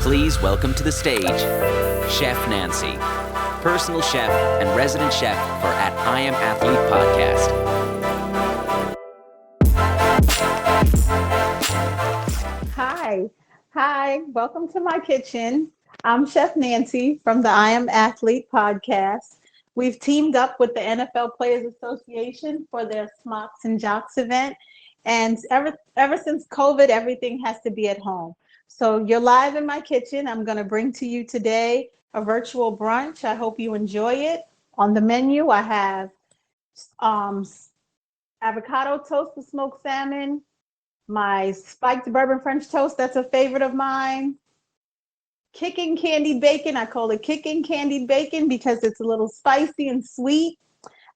Please welcome to the stage, Chef Nancie, personal chef and resident chef for At I Am Athlete podcast. Hi, welcome to my kitchen. I'm Chef Nancie from the I Am Athlete podcast. We've teamed up with the NFL Players Association for their Smocks Jocks event. And ever since COVID, everything has to be at home. So you're live in my kitchen. I'm going to bring to you today a virtual brunch. I hope you enjoy it. On the menu, I have avocado toast with smoked salmon, my spiked bourbon French toast, that's a favorite of mine, kicking candied bacon. I call it kicking candied bacon because it's a little spicy and sweet.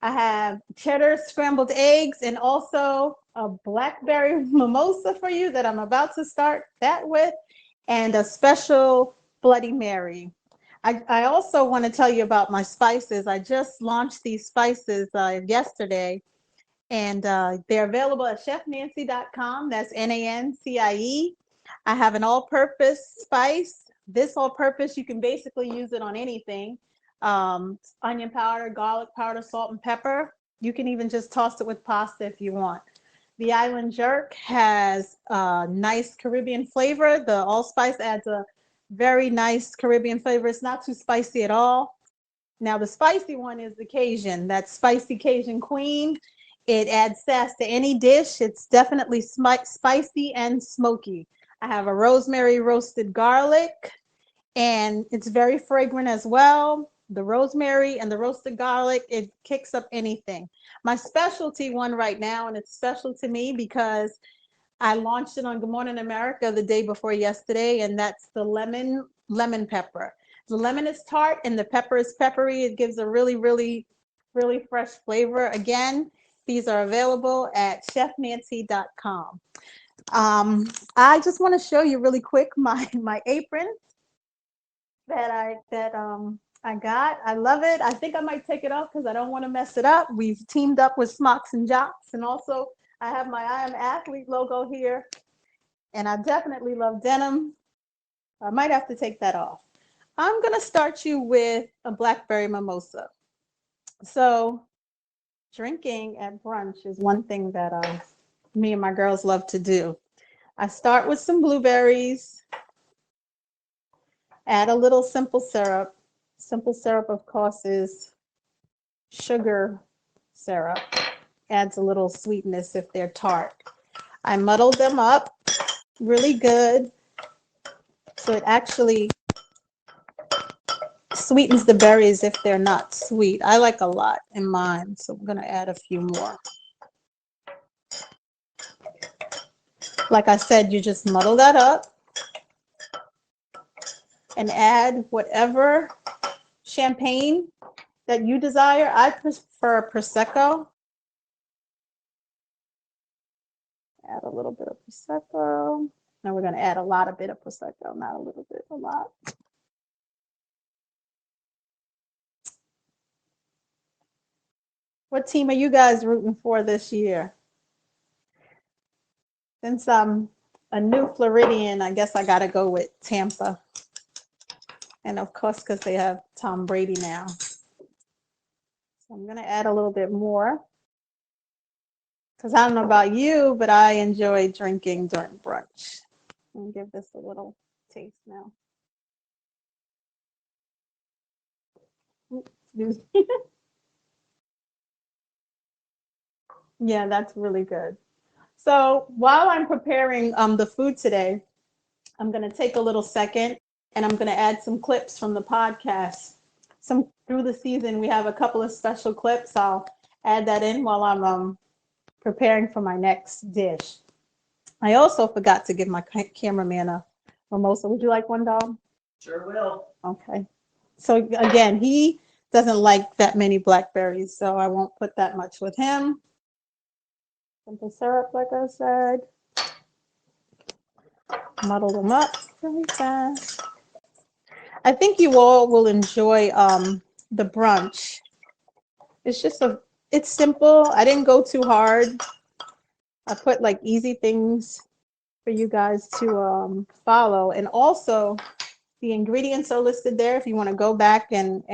I have cheddar scrambled eggs and also a Blackberry mimosa for you that I'm about to start that with, and a special Bloody Mary. I also want to tell you about my spices. I just launched these spices yesterday, and they're available at chefnancie.com. That's Nancie. I have an all-purpose spice. This all-purpose, you can basically use it on anything. Onion powder, garlic powder, salt and pepper. You can even just toss it with pasta if you want. The Island Jerk has a nice Caribbean flavor. The allspice adds a very nice Caribbean flavor. It's not too spicy at all. Now the spicy one is the Cajun. That's Spicy Cajun Queen. It adds sass to any dish. It's definitely spicy and smoky. I have a rosemary roasted garlic, and it's very fragrant as well. The rosemary and the roasted garlic, it kicks up anything. My specialty one right now, and it's special to me because I launched it on Good Morning America the day before yesterday, and that's the lemon pepper. The lemon is tart and the pepper is peppery. It gives a really, really, really fresh flavor. Again, these are available at chefnancie.com. I just want to show you really quick my apron that I got. I love it. I think I might take it off because I don't want to mess it up. We've teamed up with Smocks Jocks, and also I have my I Am Athlete logo here, and I definitely love denim. I might have to take that off. I'm going to start you with a Blackberry mimosa. So drinking at brunch is one thing that me and my girls love to do. I start with some blueberries, add a little simple syrup. Simple syrup, of course, is sugar syrup. Adds a little sweetness if they're tart. I muddle them up really good, so it actually sweetens the berries if they're not sweet. I like a lot in mine, so I'm going to add a few more. Like I said, you just muddle that up and add whatever champagne that you desire. I prefer Prosecco. Add a little bit of Prosecco. Now we're going to add a lot of bit of Prosecco, not a little bit, a lot. What team are you guys rooting for this year? Since I'm a new Floridian, I guess I got to go with Tampa. And of course, because they have Tom Brady now. So I'm going to add a little bit more. Because I don't know about you, but I enjoy drinking during brunch. Let me give this a little taste now. Yeah, that's really good. So while I'm preparing the food today, I'm going to take a little second and I'm going to add some clips from the podcast. Through the season, we have a couple of special clips. I'll add that in while I'm preparing for my next dish. I also forgot to give my cameraman a mimosa. Would you like one, dog? Sure will. Okay. So again, he doesn't like that many blackberries, so I won't put that much with him. Simple syrup, like I said. Muddle them up really fast. I think you all will enjoy the brunch. It's simple. I didn't go too hard. I put like easy things for you guys to follow. And also, The ingredients are listed there if you want to go back and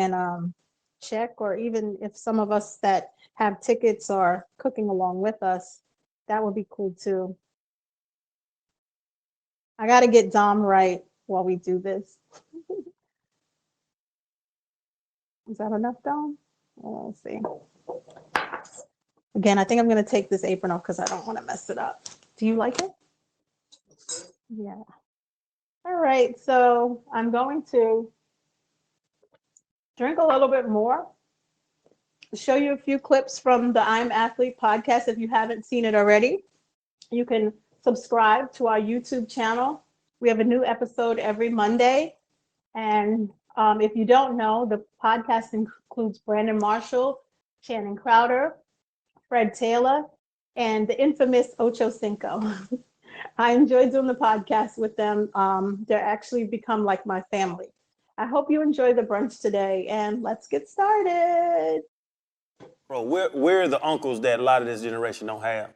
check, or even if some of us that have tickets are cooking along with us, that would be cool too. I got to get Dom right while we do this. Is that enough, Dom? Let's see. Again, I think I'm going to take this apron off because I don't want to mess it up. Do you like it? Yeah. All right. So I'm going to drink a little bit more. Show you a few clips from the I'm Athlete podcast. If you haven't seen it already, you can subscribe to our YouTube channel. We have a new episode every Monday. And if you don't know, the podcast includes Brandon Marshall, Shannon Crowder, Fred Taylor, and the infamous Ocho Cinco. I enjoy doing the podcast with them. They're actually become like my family. I hope you enjoy the brunch today, and let's get started. Bro, we're the uncles that a lot of this generation don't have.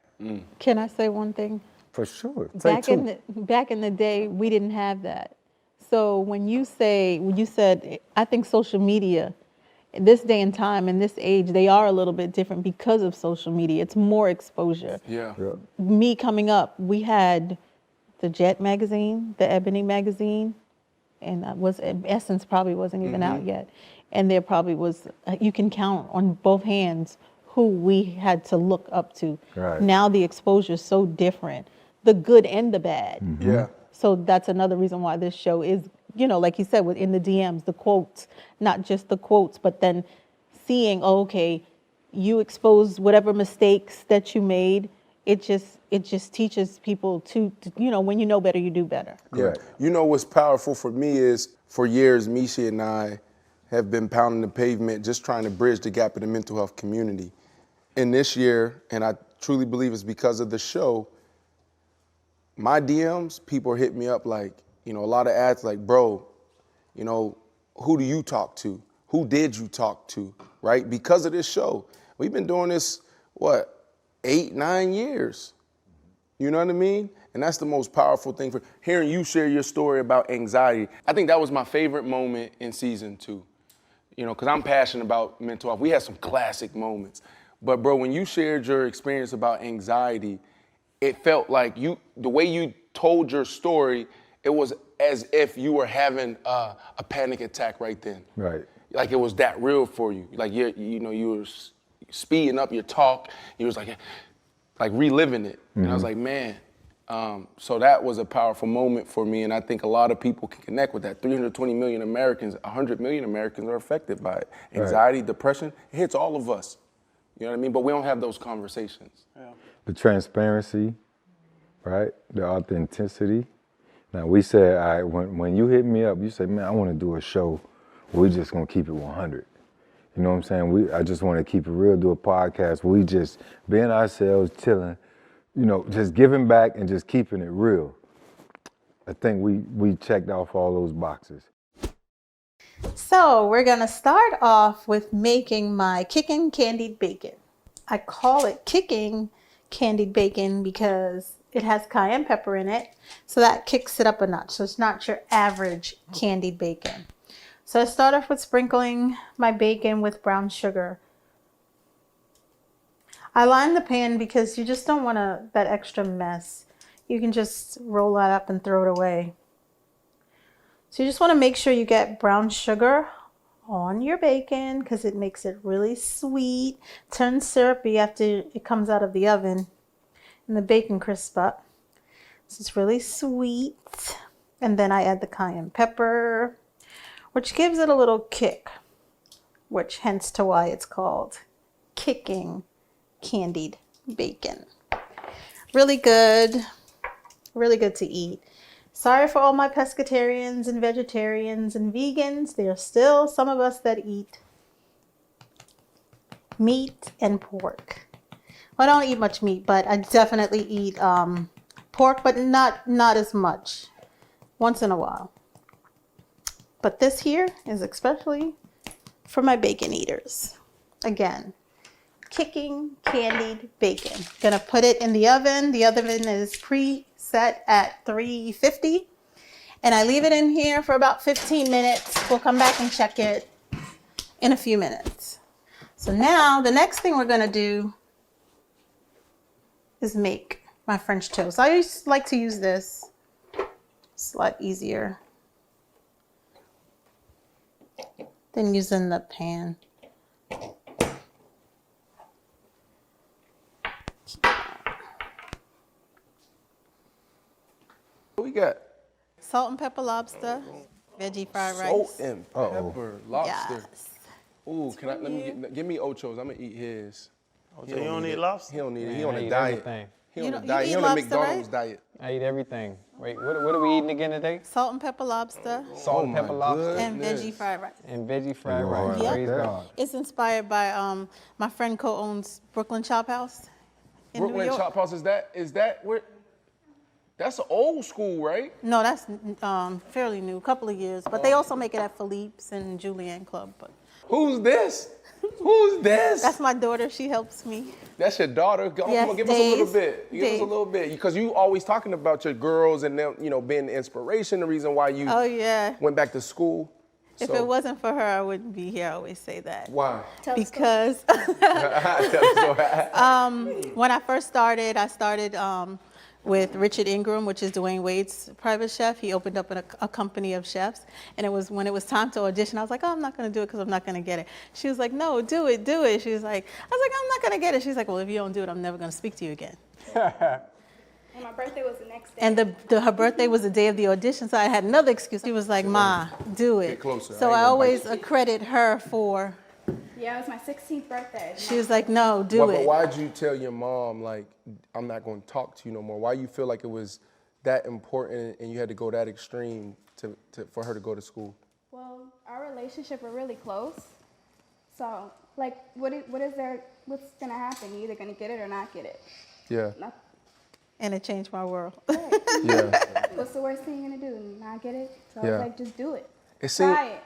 Can I say one thing? For sure. Back in the day, we didn't have that. So when you said, I think social media, in this day and time, in this age, they are a little bit different because of social media. It's more exposure. Yeah. Me coming up, we had the Jet magazine, the Ebony magazine, and Essence probably wasn't even out yet. And there probably was, you can count on both hands who we had to look up to. Right. Now the exposure is so different, the good and the bad. Yeah. So that's another reason why this show is, like you said, within the DMs, the quotes, not just the quotes, but then seeing, okay, you exposed whatever mistakes that you made. It just teaches people to, when you know better, you do better. Yeah. You know what's powerful for me is, for years, Misha and I have been pounding the pavement, just trying to bridge the gap in the mental health community. And this year, and I truly believe it's because of the show, my DMs, people are hitting me up like, a lot of ads like, bro, who do you talk to? Who did you talk to, right? Because of this show. We've been doing this, 8-9 years. You know what I mean? And that's the most powerful thing, for hearing you share your story about anxiety. I think that was my favorite moment in season 2. Because I'm passionate about mental health. We had some classic moments. But bro, when you shared your experience about anxiety, it felt like the way you told your story, it was as if you were having a panic attack right then. Right. Like it was that real for you. Like you were speeding up your talk. You was like reliving it. And I was like, man. So that was a powerful moment for me, and I think a lot of people can connect with that. 320 million Americans, 100 million Americans are affected by it. Anxiety, depression, it hits all of us. You know what I mean? But we don't have those conversations. Yeah. The transparency, right? The authenticity. Now we said, all right, when you hit me up, you say, man, I want to do a show where we just gonna keep it 100. You know what I'm saying? I just want to keep it real, do a podcast where we just being ourselves, chilling, just giving back and just keeping it real. I think we checked off all those boxes. So we're gonna start off with making my kicking candied bacon. I call it kicking candied bacon because it has cayenne pepper in it, so that kicks it up a notch. So it's not your average candied bacon. So I start off with sprinkling my bacon with brown sugar. I line the pan because you just don't want that extra mess. You can just roll that up and throw it away. So you just want to make sure you get brown sugar on your bacon because it makes it really sweet, turns syrupy after it comes out of the oven, and the bacon crisps up. So it's really sweet. And then I add the cayenne pepper, which gives it a little kick, which hence to why it's called kicking candied bacon. Really good to eat. Sorry for all my pescatarians and vegetarians and vegans. There are still some of us that eat meat and pork. Well, I don't eat much meat, but I definitely eat pork, but not as much. Once in a while. But this here is especially for my bacon eaters. Again, kicking candied bacon. Gonna put it in the oven. The oven is preset at 350. And I leave it in here for about 15 minutes. We'll come back and check it in a few minutes. So now the next thing we're gonna do is make my French toast. I used like to use this. It's a lot easier than using the pan. What we got? Salt and pepper lobster, veggie fried rice. Salt and pepper lobster. Yes. Ooh, can I give me Ocho's? I'm gonna eat his. So you don't eat lobster? He don't need it. He Man, on I a eat diet. everything. He You on a don't- diet. you He eat on a lobster, McDonald's right? diet. I eat everything. Wait, what are we eating again today? Salt and pepper lobster Salt and pepper lobster and veggie fried rice. and veggie fried Lord, rice. Yep. Praise that. God. It's inspired by my friend co-owns Brooklyn Chop House in New Brooklyn York. Chop House, is that where? That's old school, right? No, that's fairly new, couple of years. But they also make it at Philippe's and Julienne Club. But Who's this? Who's this? that's my daughter. She helps me. That's your daughter. Come Yes, on, give us a little Dave. bit. Give us a Dave. little bit, because you always talking about your girls and them, being the inspiration, the reason why you Oh yeah. went back to school. If So, it wasn't for her, I wouldn't be here. I always say that. why? Because when I first started, I started with Richard Ingram, which is Dwayne Wade's private chef. He opened up a company of chefs. And it was when it was time to audition, I was like, oh, I'm not going to do it because I'm not going to get it. She was like, no, do it, do it. She was like, I was like, I'm not going to get it. She's like, well, if you don't do it, I'm never going to speak to you again. And my birthday was the next day. And her birthday was the day of the audition, so I had another excuse. She was like, Ma, do it. Get closer. So I ain't I gonna always bite you. accredit her for, Yeah, it was my 16th birthday. she was like, no, do But it. why'd you tell your mom, like, I'm not going to talk to you no more? Why you feel like it was that important and you had to go that extreme for her to go to school? Well, our relationship were really close. So, like, what's gonna happen? You're either gonna get it or not get it. Yeah. Not, And it changed my world. Yeah. what's the worst thing you're gonna do? Not get it? So I Yeah. was like, just do it. It seemed, Try it.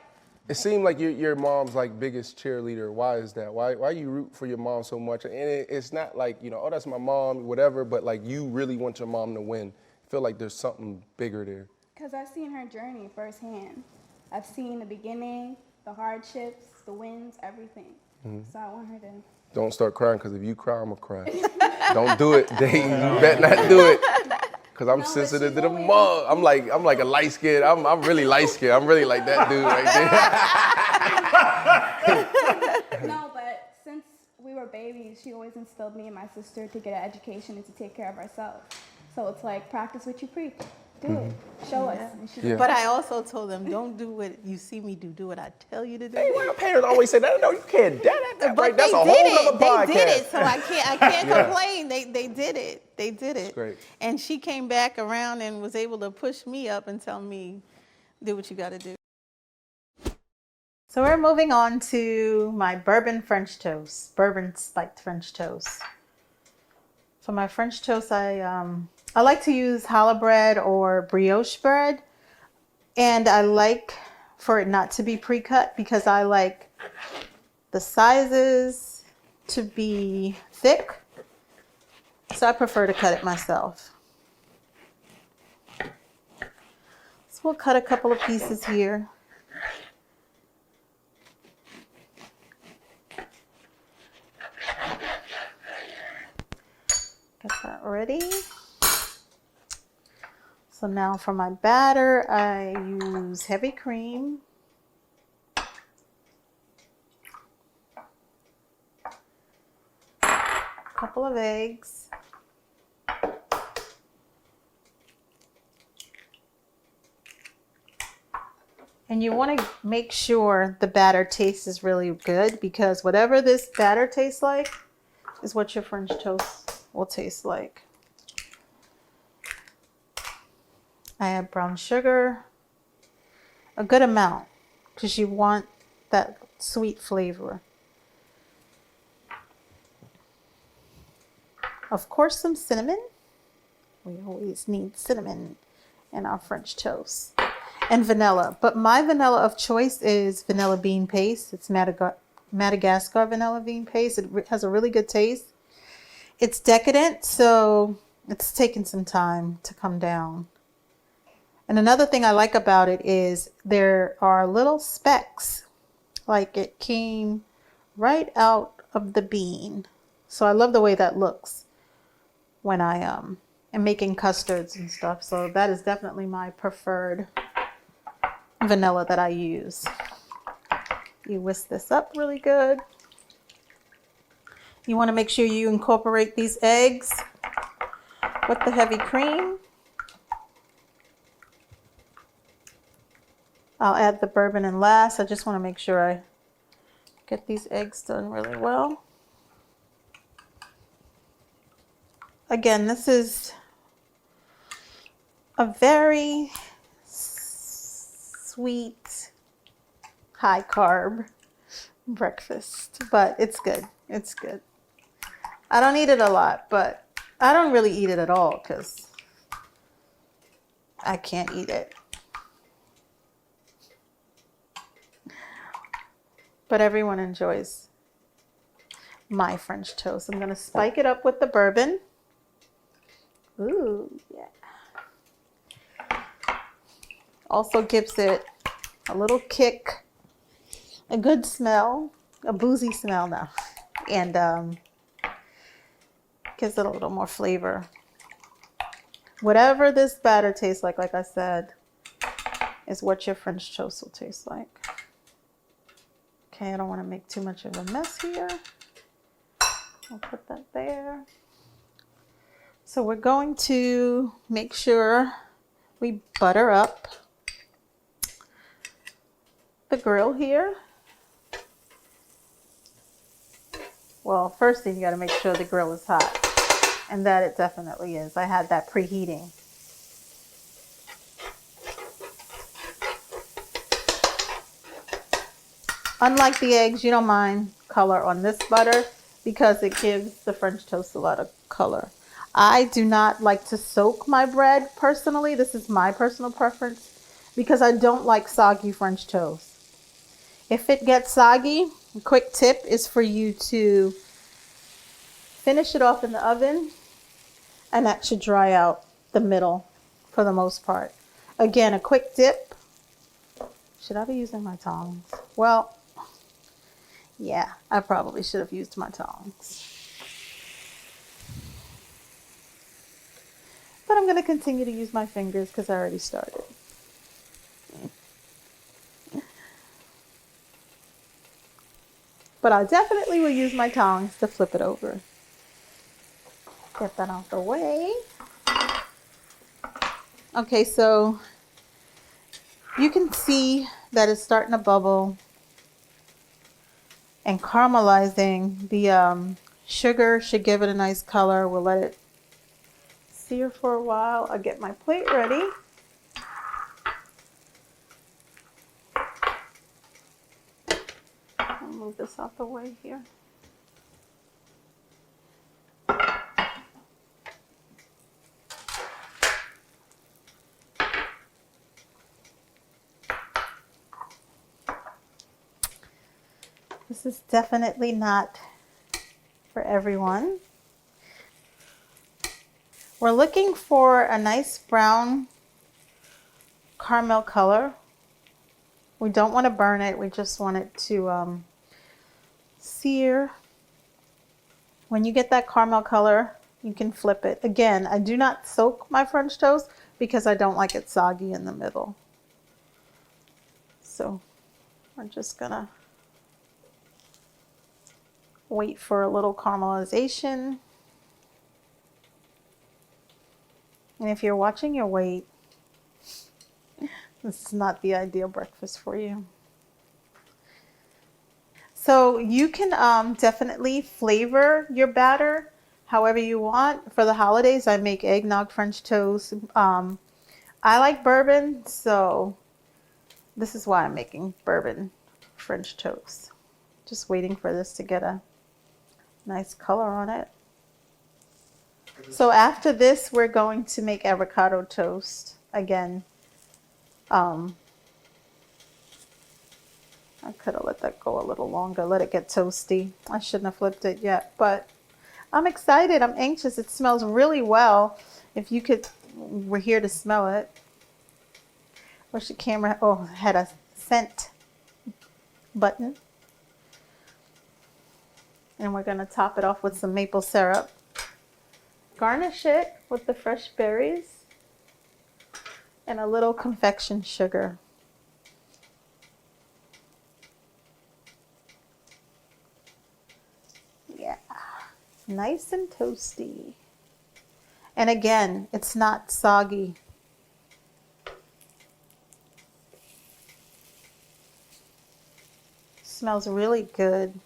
it seemed like your mom's like biggest cheerleader. Why is that? Why you root for your mom so much? And it's not like, oh, that's my mom, whatever, but like you really want your mom to win. I feel like there's something bigger there. Because I've seen her journey firsthand. I've seen the beginning, the hardships, the wins, everything. So I want her to. Don't start crying, because if you cry, I'm going to cry. Don't do it, Dave. You better not do it. Because I'm No, but sensitive she's to the always- mom. I'm like a light skin. I'm really light skinned. I'm really like that dude right there. No, but since we were babies, she always instilled me and my sister to get an education and to take care of ourselves. So it's like, practice what you preach. Do it. Show us. And she Yeah. But I also told them, don't do what you see me do. Do what I tell you to do. Hey, why parents always say that? No, you can't. That But right? That's they a did whole it. other podcast. They did it, so I can't Yeah. complain. They did it. They did it. great. And she came back around and was able to push me up and tell me, do what you got to do. So we're moving on to my bourbon French toast, bourbon spiked French toast. For my French toast, I like to use challah bread or brioche bread, and I like for it not to be pre-cut because I like the sizes to be thick, so I prefer to cut it myself. So we'll cut a couple of pieces here. Get that ready. So now for my batter, I use heavy cream. A couple of eggs. And you want to make sure the batter tastes really good, because whatever this batter tastes like is what your French toast will taste like. I add brown sugar, a good amount, because you want that sweet flavor. Of course, some cinnamon. We always need cinnamon in our French toast. And vanilla. But my vanilla of choice is vanilla bean paste. It's Madagascar vanilla bean paste. It has a really good taste. It's decadent, so it's taken some time to come down. And another thing I like about it is there are little specks, like it came right out of the bean. So I love the way that looks when I am making custards and stuff. So that is definitely my preferred vanilla that I use. You whisk this up really good. You want to make sure you incorporate these eggs with the heavy cream. I'll add the bourbon in last. I just want to make sure I get these eggs done really well. Again, this is a very sweet, high carb breakfast, but it's good. It's good. I don't eat it a lot, but I don't really eat it at all because I can't eat it. But everyone enjoys my French toast. I'm going to spike it up with the bourbon. Ooh, yeah. Also gives it a little kick, a good smell, a boozy smell now, and gives it a little more flavor. Whatever this batter tastes like I said, is what your French toast will taste like. Okay, I don't want to make too much of a mess here. I'll put that there. So we're going to make sure we butter up the grill here. Well, first thing you got to make sure the grill is hot, and that it definitely is. I had that preheating. Unlike the eggs, you don't mind color on this butter because it gives the French toast a lot of color. I do not like to soak my bread personally. This is my personal preference because I don't like soggy French toast. If it gets soggy, a quick tip is for you to finish it off in the oven, and that should dry out the middle for the most part. Again, a quick dip. Should I be using my tongs? Well, yeah, I probably should have used my tongs. But I'm going to continue to use my fingers because I already started. But I definitely will use my tongs to flip it over. Get that out the way. Okay, so you can see that it's starting to bubble and caramelizing. The sugar should give it a nice color. We'll let it sear for a while. I'll get my plate ready. I'll move this out the way here. This is definitely not for everyone. We're looking for a nice brown caramel color. We don't want to burn it. We just want it to sear. When you get that caramel color, you can flip it. Again, I do not soak my French toast because I don't like it soggy in the middle. So we're just gonna wait for a little caramelization. And if you're watching your weight, this is not the ideal breakfast for you. So you can definitely flavor your batter however you want. For the holidays, I make eggnog French toast. I like bourbon, so this is why I'm making bourbon French toast. Just waiting for this to get a nice color on it. So after this, we're going to make avocado toast. Again, I could have let that go a little longer, let it get toasty. I shouldn't have flipped it yet, but I'm excited. I'm anxious. It smells really well. If you could, we're here to smell it. Wish the camera, had a scent button. And we're gonna top it off with some maple syrup. Garnish it with the fresh berries and a little confection sugar. Yeah, nice and toasty. And again, it's not soggy. Smells really good.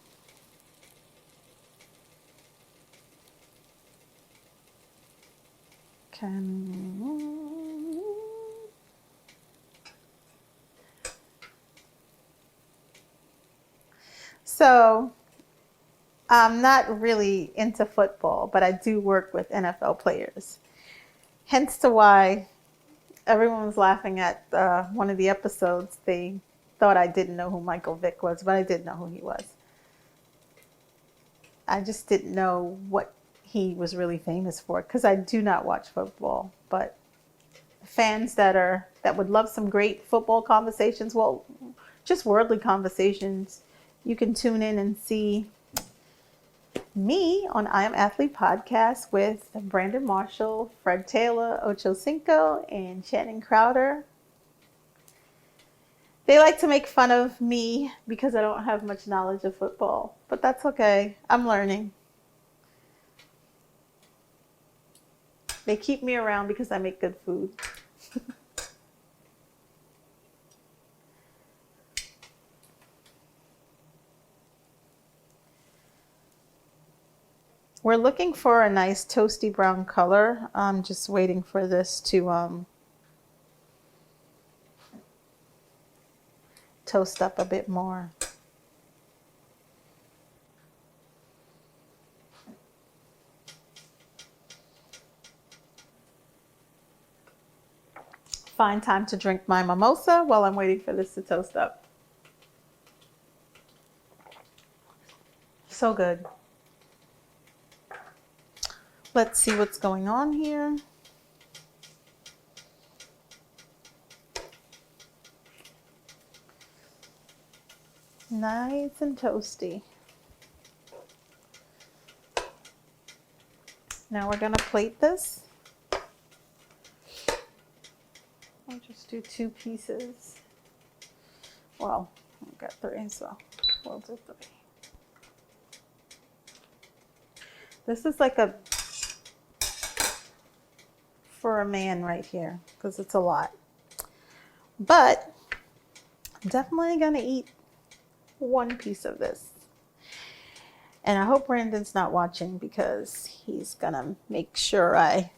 So, I'm not really into football, but I do work with NFL players. Hence to why everyone was laughing at one of the episodes. They thought I didn't know who Michael Vick was, but I did know who he was. I just didn't know what he was really famous for, because I do not watch football. But fans that would love some great football conversations, well, just worldly conversations, you can tune in and see me on I Am Athlete podcast with Brandon Marshall, Fred Taylor, Ocho Cinco, and Shannon Crowder. They like to make fun of me because I don't have much knowledge of football, but that's okay. I'm learning. They keep me around because I make good food. We're looking for a nice toasty brown color. I'm just waiting for this to toast up a bit more. Fine time to drink my mimosa while I'm waiting for this to toast up. So good. Let's see what's going on here. Nice and toasty. Now we're going to plate this. I'll just do 2 pieces. Well, I've got 3, so we'll do 3. This is like for a man right here, because it's a lot. But I'm definitely going to eat 1 piece of this. And I hope Brandon's not watching, because he's going to make sure I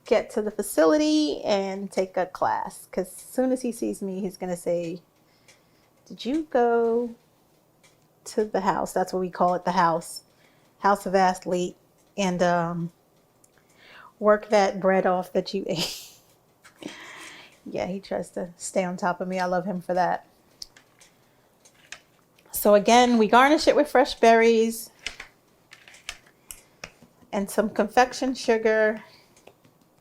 get to the facility and take a class. Because as soon as he sees me, he's going to say, did you go to the house? That's what we call it, the house of athlete. And work that bread off that you ate. Yeah, he tries to stay on top of me. I love him for that. So again, we garnish it with fresh berries and some confection sugar.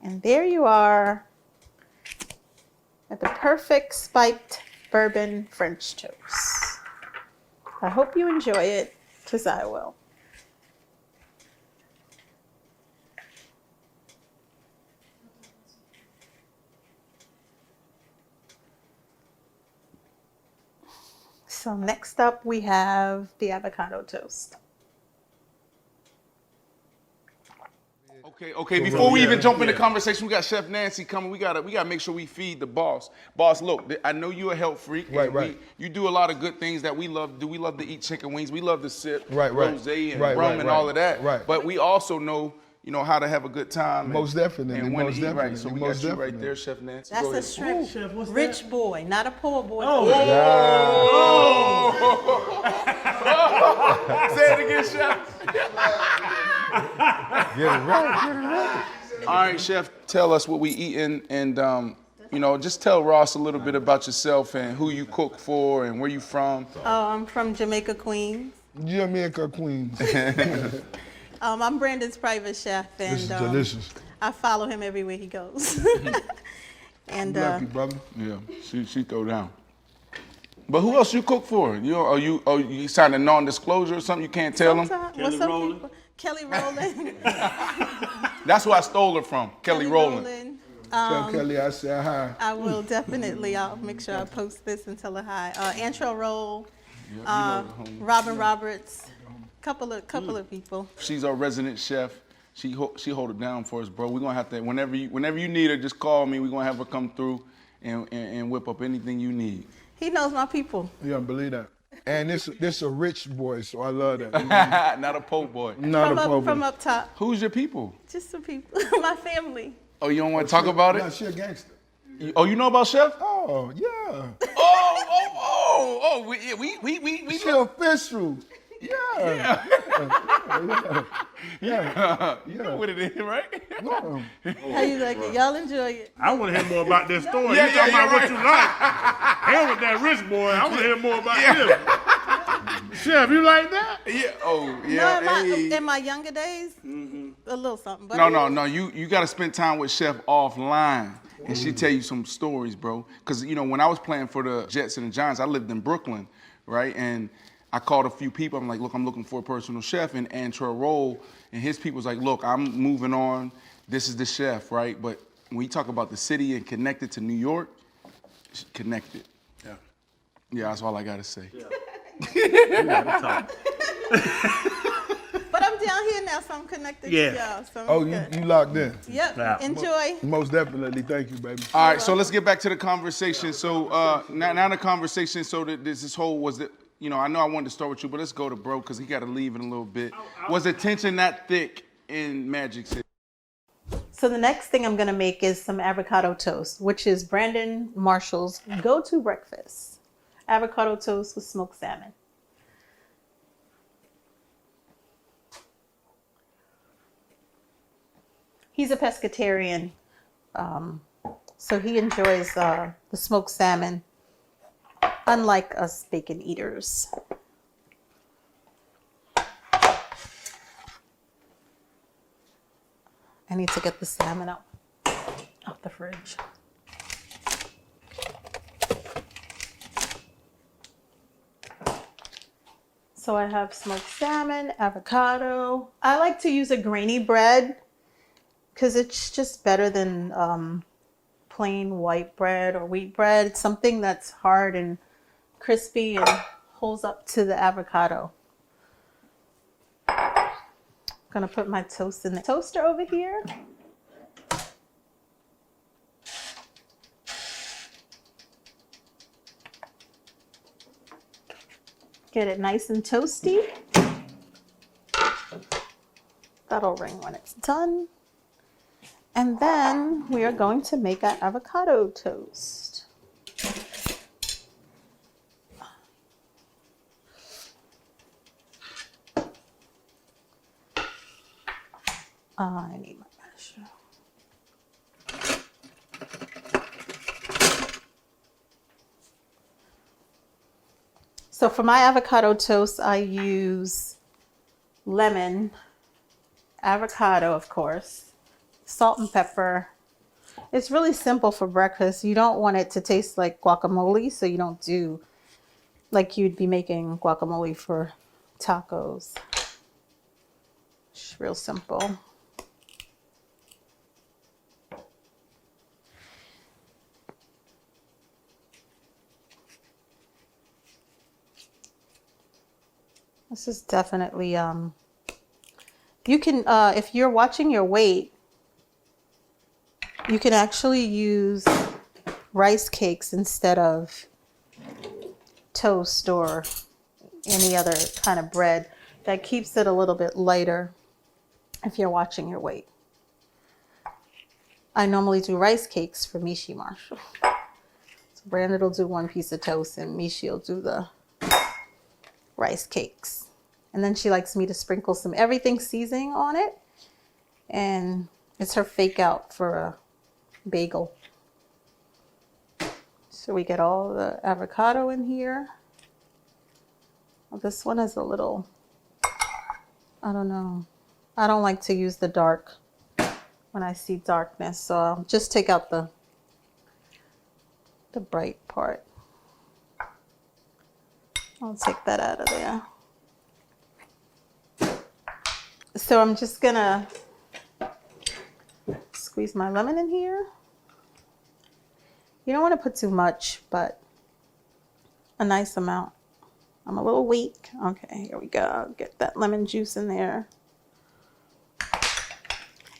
And there you are at the perfect spiked bourbon French toast. I hope you enjoy it, because I will. So next up we have the avocado toast. Okay. Before we even jump in the conversation, we got Chef Nancie coming. We gotta make sure we feed the boss. Boss, look, I know you're a health freak. Right. You do a lot of good things that we love to do. We love to eat chicken wings. We love to sip rosé and rum and all of that. Right. But we also know, how to have a good time. Most definitely. And when to eat definitely. right. So we got you right there, Chef Nancie. That's a shrimp. Chef, what's Rich that? boy, not a poor boy. Say it again, Chef. Get it right. All right, Chef, tell us what we eating, and just tell Ross a little bit about yourself and who you cook for and where you from. Oh, I'm from Jamaica, Queens. Jamaica Queens. I'm Brandon's private chef, and This is delicious. I follow him everywhere he goes. And Lucky, brother. Yeah, she throw down. But who else you cook for? You signed a non-disclosure or something? You can't tell them. Kelly Rowland. Kelly Rowland. That's who I stole her from, Kelly Rowland. Tell Kelly I said hi. I will definitely. I'll make sure I post this and tell her hi. Antro Roll, Robin Roberts, couple of people. She's our resident chef. She hold it down for us, bro. We're gonna have to whenever you need her, just call me. We're gonna have her come through and whip up anything you need. He knows my people. You don't believe that. And this a rich boy, so I love that. Not a po' boy. Not a po' boy. From up top. Who's your people? Just some people. My family. Oh, you don't want to talk about it? No, she a gangster. You know about Chef? Oh, yeah. We She official. Yeah. You know what it is, right? How you like it? Y'all enjoy it. I want to hear more about this story. Yeah, You talking about right. what you like. Hell with that rich boy. I want to hear more about him. Chef, you like that? Yeah. Oh, yeah. No, Hey. in my younger days, a little something. But No. You got to spend time with Chef offline. And she tell you some stories, bro. Because, when I was playing for the Jets and the Giants, I lived in Brooklyn, right? And I called a few people. I'm like, look, I'm looking for a personal chef. And Antro Roll and his people was like, look, I'm moving on. This is the chef, right? But when you talk about the city and connected to New York, connected. Yeah. Yeah, that's all I got to say. You gotta talk. But I'm down here now, so I'm connected to y'all. So I'm Oh, good. you locked in. Yep. Yeah. Enjoy. Most definitely. Thank you, baby. All right, so let's get back to the conversation. So now the conversation, so that this whole was that, I know I wanted to start with you, but let's go to bro, because he got to leave in a little bit. Was the tension that thick in Magic City? So the next thing I'm going to make is some avocado toast, which is Brandon Marshall's go-to breakfast. Avocado toast with smoked salmon. He's a pescatarian, so he enjoys the smoked salmon, unlike us bacon eaters. I need to get the salmon out the fridge. So I have smoked salmon, avocado. I like to use a grainy bread because it's just better than plain white bread or wheat bread. It's something that's hard and crispy and holds up to the avocado. I'm gonna put my toast in the toaster over here. Get it nice and toasty. That'll ring when it's done. And then we are going to make our avocado toast. I need my masher. So for my avocado toast, I use lemon, avocado, of course, salt and pepper. It's really simple for breakfast. You don't want it to taste like guacamole, so you don't do like you'd be making guacamole for tacos. It's real simple. This is definitely, you can, if you're watching your weight, you can actually use rice cakes instead of toast or any other kind of bread. That keeps it a little bit lighter if you're watching your weight. I normally do rice cakes for Mishi Marshall. So Brandon will do one piece of toast and Mishi will do the rice cakes. And then she likes me to sprinkle some everything seasoning on it. And it's her fake out for a bagel. So we get all the avocado in here. Well, this one is a little, I don't know. I don't like to use the dark when I see darkness. So I'll just take out the the bright part. I'll take that out of there. So I'm just gonna squeeze my lemon in here. You don't want to put too much, but a nice amount. I'm a little weak. Okay, here we go. Get that lemon juice in there.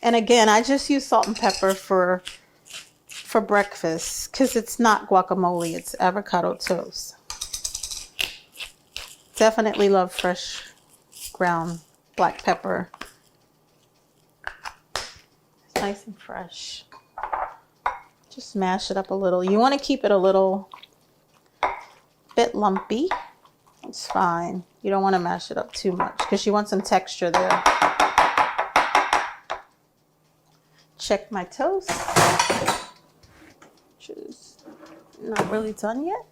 And again, I just use salt and pepper for breakfast because it's not guacamole, it's avocado toast. Definitely love fresh ground black pepper. It's nice and fresh. Just mash it up a little. You want to keep it a little bit lumpy. It's fine. You don't want to mash it up too much because you want some texture there. Check my toast, which is not really done yet.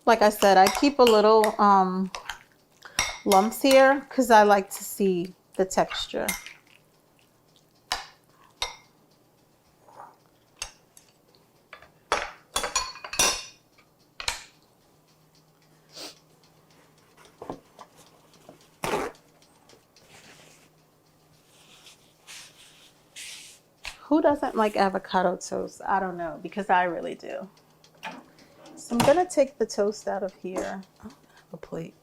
Like I said, I keep a little lumps here because I like to see the texture. Who doesn't like avocado toast? I don't know, because I really do. So I'm gonna take the toast out of here. Oh, I have a plate.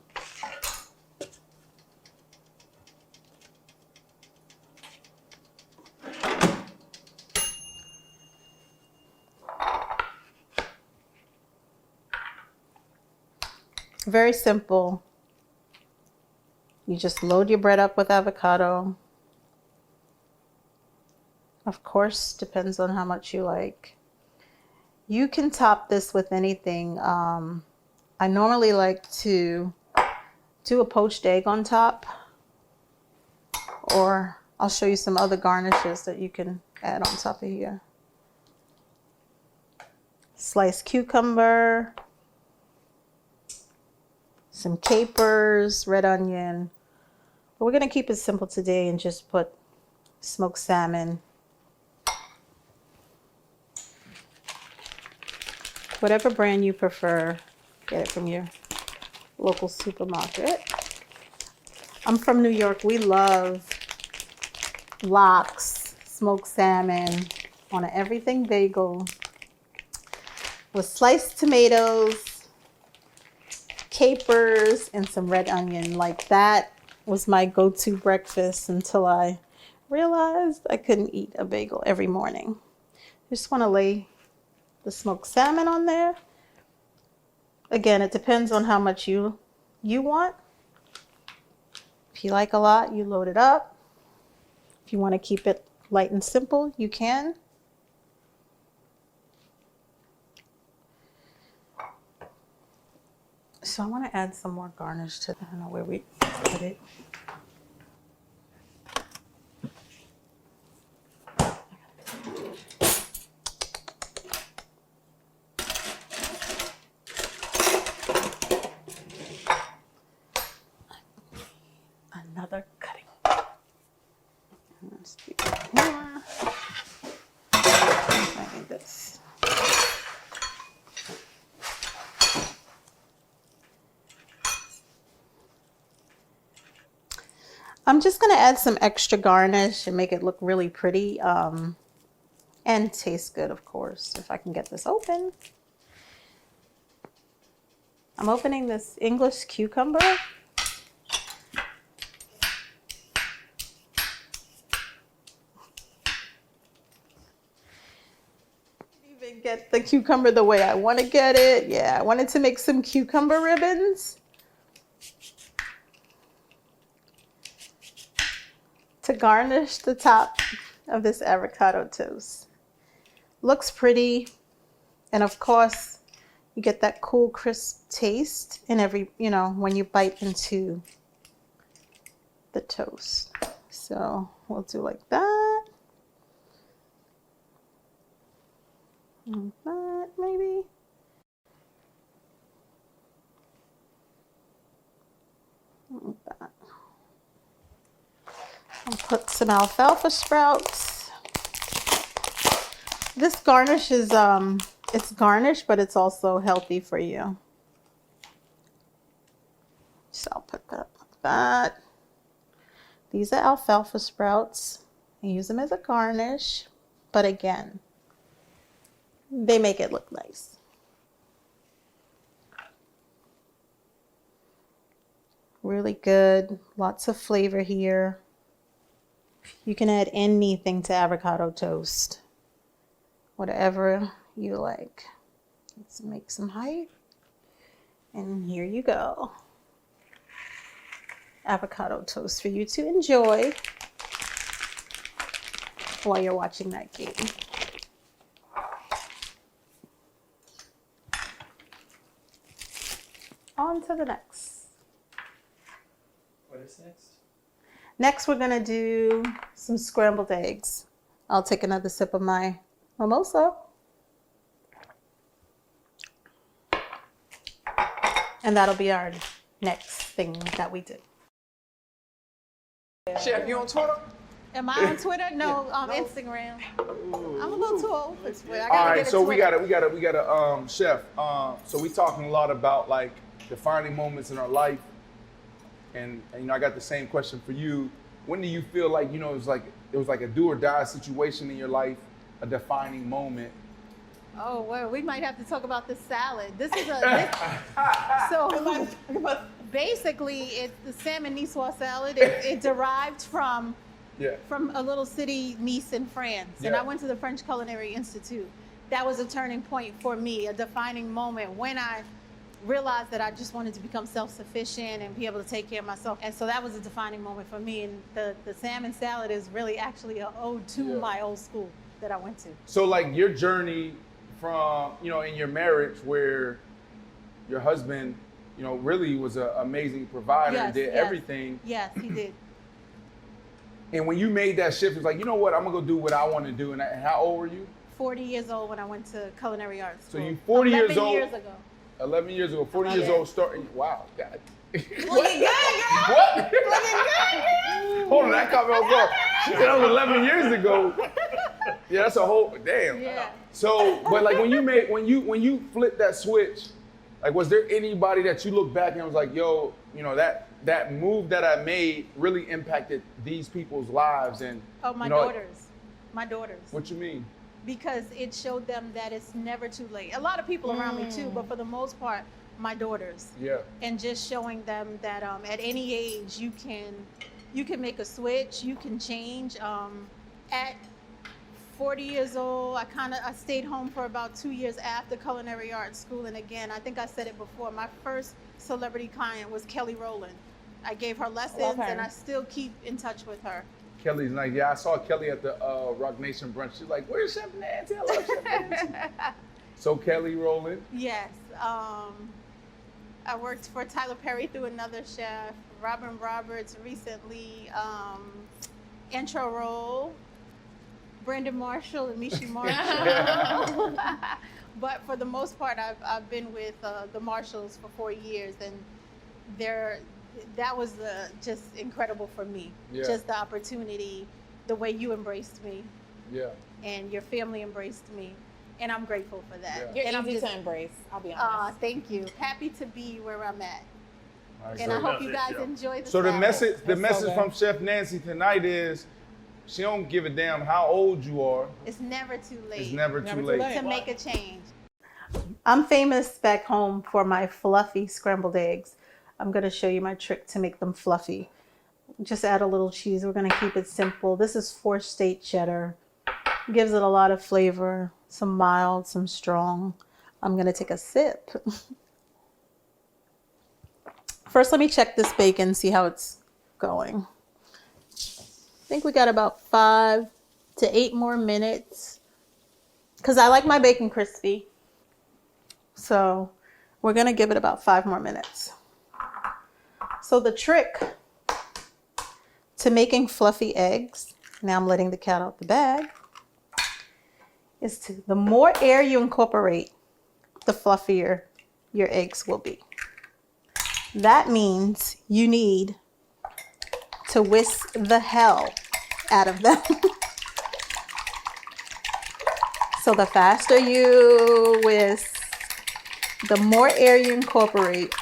Very simple. You just load your bread up with avocado. Of course, depends on how much you like. You can top this with anything. I normally like to do a poached egg on top, or I'll show you some other garnishes that you can add on top of here. Sliced cucumber, some capers, red onion. But we're gonna keep it simple today and just put smoked salmon. Whatever brand you prefer, get it from your local supermarket. I'm from New York. We love lox, smoked salmon on an everything bagel with sliced tomatoes, capers, and some red onion. Like, that was my go-to breakfast until I realized I couldn't eat a bagel every morning. Just want to lay the smoked salmon on there. Again, it depends on how much you want. If you like a lot, you load it up. If you want to keep it light and simple, you can. So I want to add some more garnish to, I don't know where we put it. Another cutting. Let's do more. I need this. I'm just going to add some extra garnish and make it look really pretty and taste good, of course, if I can get this open. I'm opening this English cucumber. Even get the cucumber the way I want to get it. Yeah, I wanted to make some cucumber ribbons to garnish the top of this avocado toast. Looks pretty, and of course you get that cool crisp taste in every, when you bite into the toast. So we'll do like that. Like that, maybe. Like that. I'll put some alfalfa sprouts. This garnish is it's garnish, but it's also healthy for you. So I'll put that like that. These are alfalfa sprouts. I use them as a garnish, but again, they make it look nice. Really good, lots of flavor here. You can add anything to avocado toast, whatever you like. Let's make some height, and here you go. Avocado toast for you to enjoy while you're watching that game. On to the next. What is next? Next, we're gonna do some scrambled eggs. I'll take another sip of my mimosa. And that'll be our next thing that we do. Chef, you on Twitter? Am I on Twitter? No, Instagram. I'm a little too old for Twitter. I gotta All right, get a so we Twitter. gotta, Chef. So we talking a lot about like defining moments in our life, and you know, I got the same question for you. When do you feel like, you know, it was like a do or die situation in your life, a defining moment? Oh, well, we might have to talk about this salad. This is so basically, it's the salmon niçoise salad. It derived from a little city, Nice in France. And I went to the French Culinary Institute. That was a turning point for me, a defining moment when I realized that I just wanted to become self-sufficient and be able to take care of myself. And so that was a defining moment for me. And the salmon salad is really actually an ode to my old school that I went to. So like your journey from, you know, in your marriage where your husband, you know, really was an amazing provider and did everything. Yes, he did. And when you made that shift, it was like, you know what, I'm gonna go do what I want to do. And how old were you? 40 years old when I went to culinary arts school. So you 40 years old. 11 years ago. 11 years ago, 40 years old, starting. Wow. God. Looking good, girl. What? Looking good, girl. Hold on, that caught me off guard. She said that was 11 years ago. Yeah, that's a whole damn. Yeah. So, but like when you flipped that switch, like was there anybody that you look back and was like, yo, you know, that move that I made really impacted these people's lives? And oh, my you know, daughters. My daughters. What you mean? Because it showed them that it's never too late. A lot of people around me too, but for the most part, my daughters. Yeah. And just showing them that at any age you can make a switch, you can change. At 40 years old, I stayed home for about 2 years after culinary arts school. And again, I think I said it before, my first celebrity client was Kelly Rowland. I gave her lessons and I still keep in touch with her. Kelly's nice. Yeah, I saw Kelly at the Rock Nation brunch. She's like, "Where's Chef Nancie? I love Chef Nancie." So Kelly Rowland. Yes. I worked for Tyler Perry through another chef. Robin Roberts recently. Intro Roll. Brandon Marshall and Mishi Marshall. But for the most part, I've been with the Marshalls for 4 years, and that was just incredible for me. Yeah. Just the opportunity, the way you embraced me. Yeah. And your family embraced me. And I'm grateful for that. You're and easy to embrace, I'll be honest. Thank you. Happy to be where I'm at. Right, and I hope you guys enjoy the So the salad. message from Chef Nancie tonight is she don't give a damn how old you are. It's never too late. It's never too late. To make a change. I'm famous back home for my fluffy scrambled eggs. I'm going to show you my trick to make them fluffy. Just add a little cheese. We're going to keep it simple. This is 4-state cheddar. Gives it a lot of flavor. Some mild, some strong. I'm going to take a sip. First, let me check this bacon, see how it's going. I think we got about 5 to 8 more minutes. Because I like my bacon crispy. So we're going to give it about 5 more minutes. So the trick to making fluffy eggs, now I'm letting the cat out the bag, is the more air you incorporate, the fluffier your eggs will be. That means you need to whisk the hell out of them. So the faster you whisk, the more air you incorporate,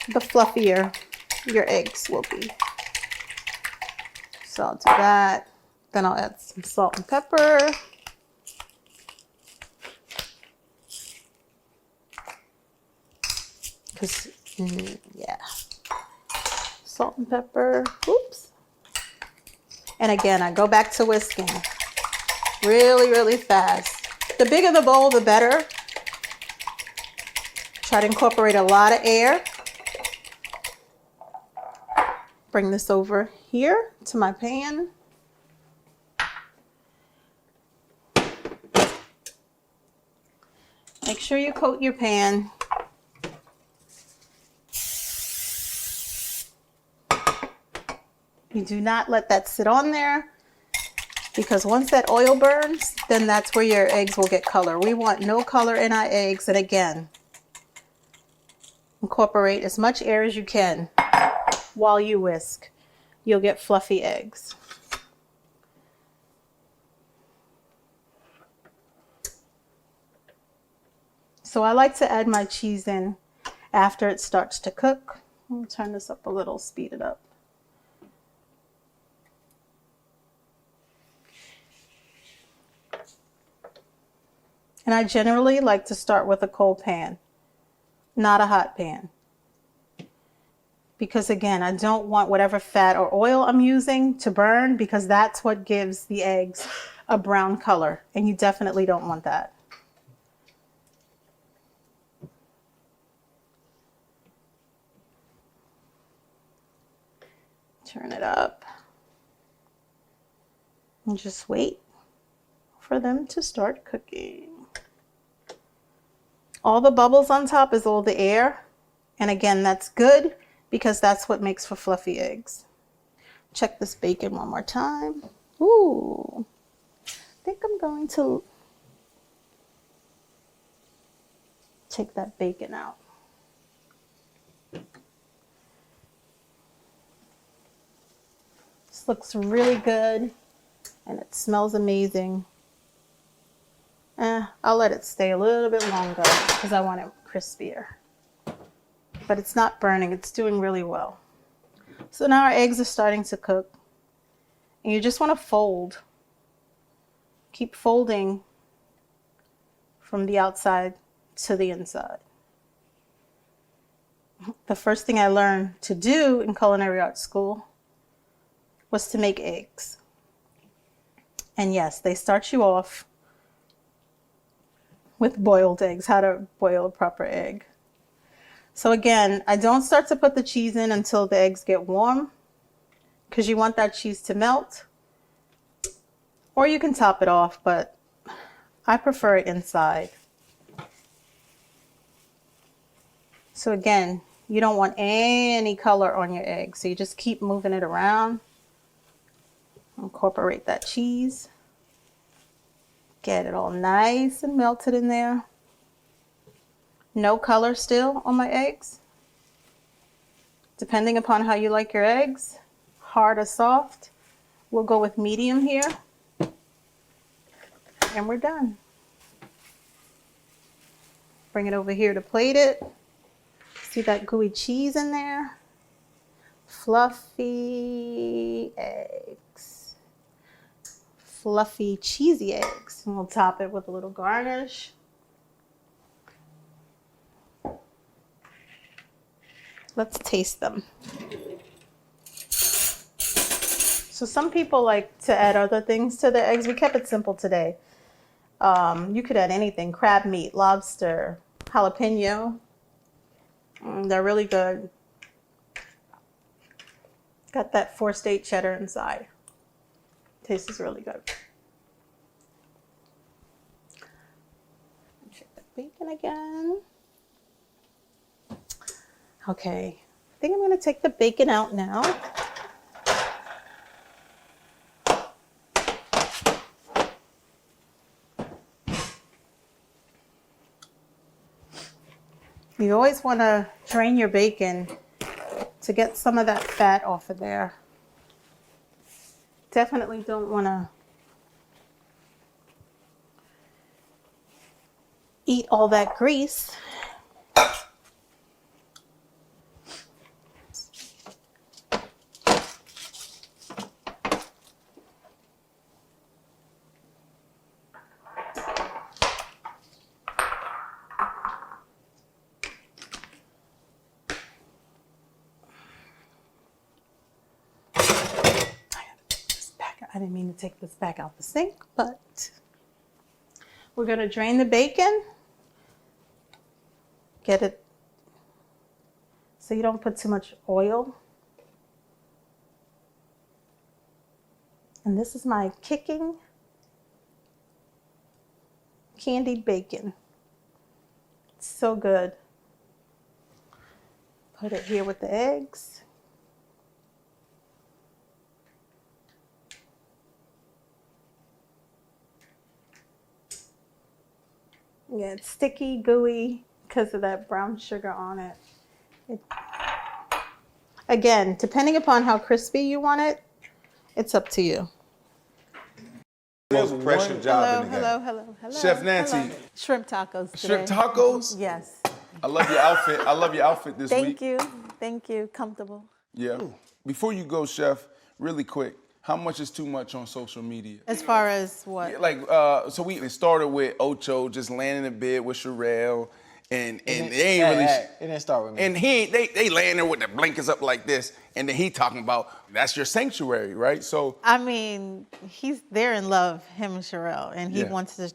the fluffier your eggs will be. So I'll do that. Then I'll add some salt and pepper. Because, yeah. Salt and pepper. Oops. And again, I go back to whisking. Really, really fast. The bigger the bowl, the better. Try to incorporate a lot of air. Bring this over here to my pan. Make sure you coat your pan. You do not let that sit on there, because once that oil burns, then that's where your eggs will get color. We want no color in our eggs. And again, incorporate as much air as you can while you whisk. You'll get fluffy eggs. So I like to add my cheese in after it starts to cook. I'll turn this up a little, speed it up. And I generally like to start with a cold pan, not a hot pan. Because again, I don't want whatever fat or oil I'm using to burn, because that's what gives the eggs a brown color. And you definitely don't want that. Turn it up. And just wait for them to start cooking. All the bubbles on top is all the air. And again, that's good because that's what makes for fluffy eggs. Check this bacon one more time. Ooh, I think I'm going to take that bacon out. This looks really good and it smells amazing. I'll let it stay a little bit longer because I want it crispier. But it's not burning, it's doing really well. So now our eggs are starting to cook. And you just want to fold. Keep folding from the outside to the inside. The first thing I learned to do in culinary arts school was to make eggs. And yes, they start you off with boiled eggs, how to boil a proper egg. So again, I don't start to put the cheese in until the eggs get warm, because you want that cheese to melt. Or you can top it off, but I prefer it inside. So again, you don't want any color on your egg, so you just keep moving it around. Incorporate that cheese. Get it all nice and melted in there. No color still on my eggs. Depending upon how you like your eggs, hard or soft. We'll go with medium here. And we're done. Bring it over here to plate it. See that gooey cheese in there? Fluffy eggs. Fluffy, cheesy eggs. And we'll top it with a little garnish. Let's taste them. So some people like to add other things to their eggs. We kept it simple today. You could add anything, crab meat, lobster, jalapeno. They're really good. Got that 4-state cheddar inside. Tastes really good. Check the bacon again. Okay, I think I'm going to take the bacon out now. You always want to drain your bacon to get some of that fat off of there. Definitely don't want to eat all that grease. I didn't mean to take this back out the sink, but we're going to drain the bacon. Get it so you don't put too much oil. And this is my kicking candied bacon. It's so good. Put it here with the eggs. Yeah, it's sticky, gooey because of that brown sugar on it. Again, depending upon how crispy you want it, it's up to you. Most pressure job in the game. Hello. Chef Nancie. Hello. Shrimp tacos today. Shrimp tacos? Yes. I love your outfit. I love your outfit this week. Thank you. Comfortable. Yeah. Before you go, Chef, really quick, how much is too much on social media? As far as what? Yeah, like, so we started with Ocho just laying in bed with Sherelle, and they ain't really. It didn't start with me. And they laying there with their blankets up like this, and then he talking about that's your sanctuary, right? So I mean, they're in love, him and Sherelle, and he wants to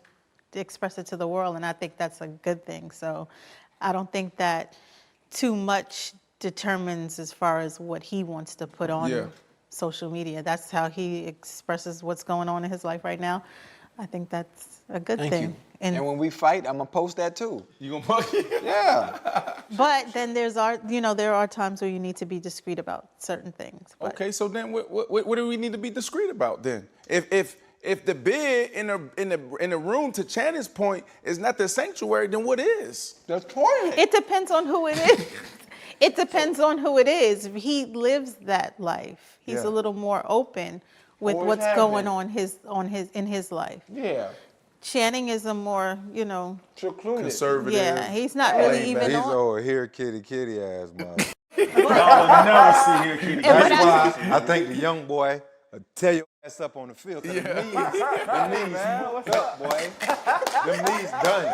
express it to the world, and I think that's a good thing. So I don't think that too much determines as far as what he wants to put on social media. That's how he expresses what's going on in his life right now. I think that's a good thing. You. And when we fight, I'm gonna post that too. You gonna post it? Yeah. But then there are times where you need to be discreet about certain things. But. Okay, so then what do we need to be discreet about then? If the bed in the room, to Channing's point, is not the sanctuary, then what is? The toilet. It depends on who it is. It depends on who it is. He lives that life. He's a little more open with what's going on in his life. Yeah. Channing is a more, secluded. Conservative. Yeah, he's not really even He's on. over here kitty ass mother. I'll never see here, kitty. That's why I think the young boy will tear your ass up on the field. Them knees, what's up, boy? Them knees done.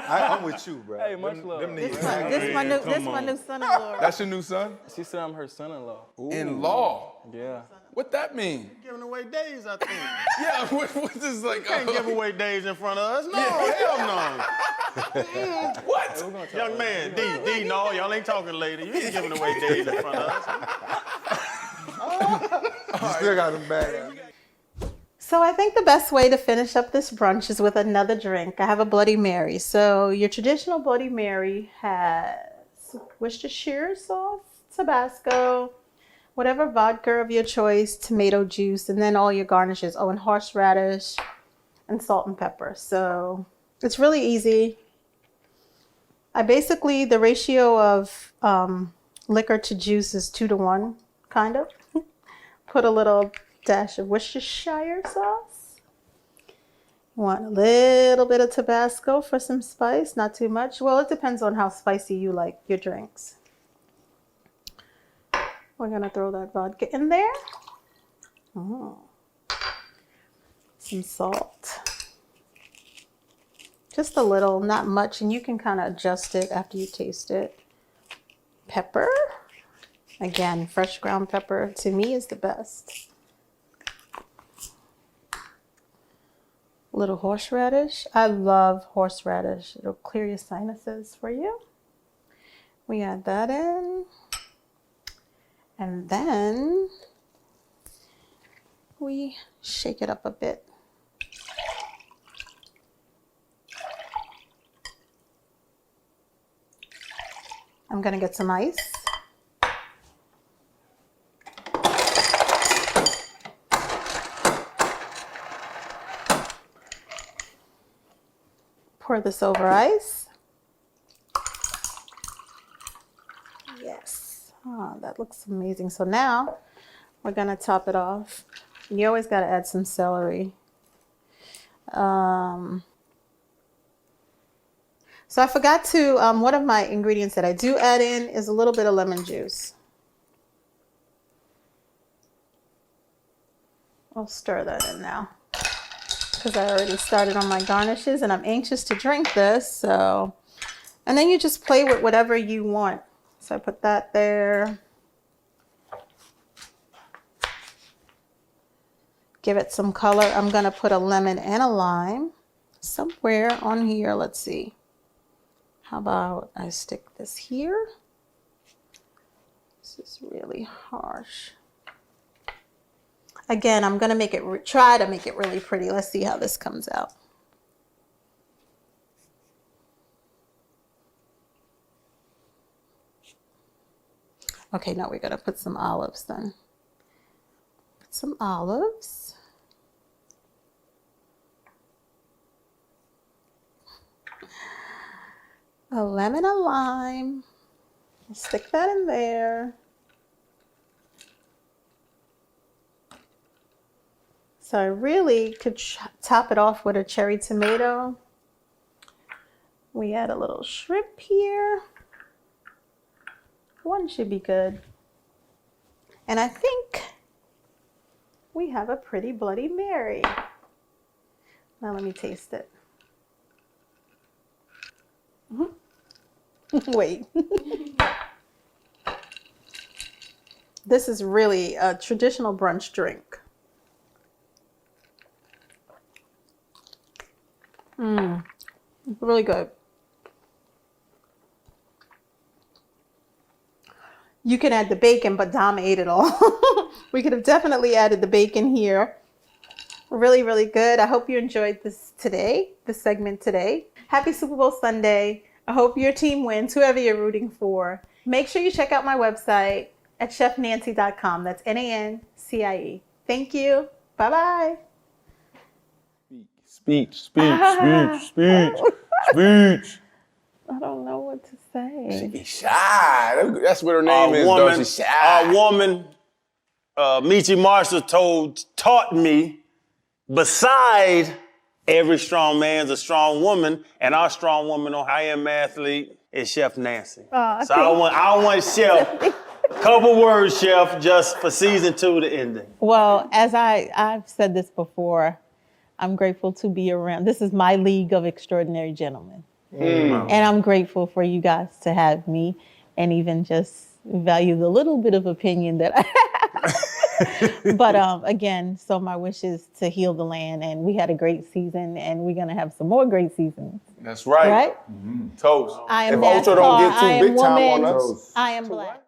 I'm with you, bro. Hey, much love. Them knees. This my new son-in-law. That's your new son? She said I'm her son-in-law. In-law? Yeah. What that mean? Giving away days, I think. Yeah, what's this like? Can't give away days in front of us. No, hell no. What? Young man, D, no, y'all ain't talking later. You ain't giving away days in front of us. You still got them bad. So I think the best way to finish up this brunch is with another drink. I have a Bloody Mary. So your traditional Bloody Mary has Worcestershire sauce, Tabasco, whatever vodka of your choice, tomato juice, and then all your garnishes. Oh, and horseradish and salt and pepper. So it's really easy. The ratio of liquor to juice is 2-to-1, kind of. Put a little dash of Worcestershire sauce. Want a little bit of Tabasco for some spice, not too much. Well, it depends on how spicy you like your drinks. We're gonna throw that vodka in there. Some salt. Just a little, not much, and you can kind of adjust it after you taste it. Pepper. Again, fresh ground pepper to me is the best. Little horseradish. I love horseradish. It'll clear your sinuses for you. We add that in. And then we shake it up a bit. I'm gonna get some ice. Pour this over ice. Yes. Oh, that looks amazing. So now we're gonna top it off. You always gotta add some celery. So I forgot to, one of my ingredients that I do add in is a little bit of lemon juice. I'll stir that in now because I already started on my garnishes and I'm anxious to drink this. So, and then you just play with whatever you want. So I put that there. Give it some color. I'm gonna put a lemon and a lime somewhere on here. Let's see. How about I stick this here? This is really harsh. Again, I'm gonna make it, try to make it really pretty. Let's see how this comes out. Okay, now we're gonna put some olives then. Put some olives. A lemon, a lime. Stick that in there. So I really could top it off with a cherry tomato. We add a little shrimp here. One should be good. And I think we have a pretty Bloody Mary. Now let me taste it. Wait. This is really a traditional brunch drink. Really good. You can add the bacon, but Dom ate it all. We could have definitely added the bacon here. Really, really good. I hope you enjoyed this segment today. Happy Super Bowl Sunday. I hope your team wins, whoever you're rooting for. Make sure you check out my website at chefnancie.com. That's Nancie. Thank you. Bye-bye. Speech. I don't know what to say. She be shy. That's what her name is, though. She's shy. Our woman, Michi Marshall, taught me, beside every strong man's a strong woman, and our strong woman on I Am Athlete is Chef Nancie. So I want Chef, couple words, Chef, just for season 2, the ending. Well, as I've said this before, I'm grateful to be around. This is my league of extraordinary gentlemen. And I'm grateful for you guys to have me and even just value the little bit of opinion that I have. But again, so my wish is to heal the land, and we had a great season and we're going to have some more great seasons. That's right. Right? Toast. I am if Ocho don't get too I am big time woman, on us. I am black.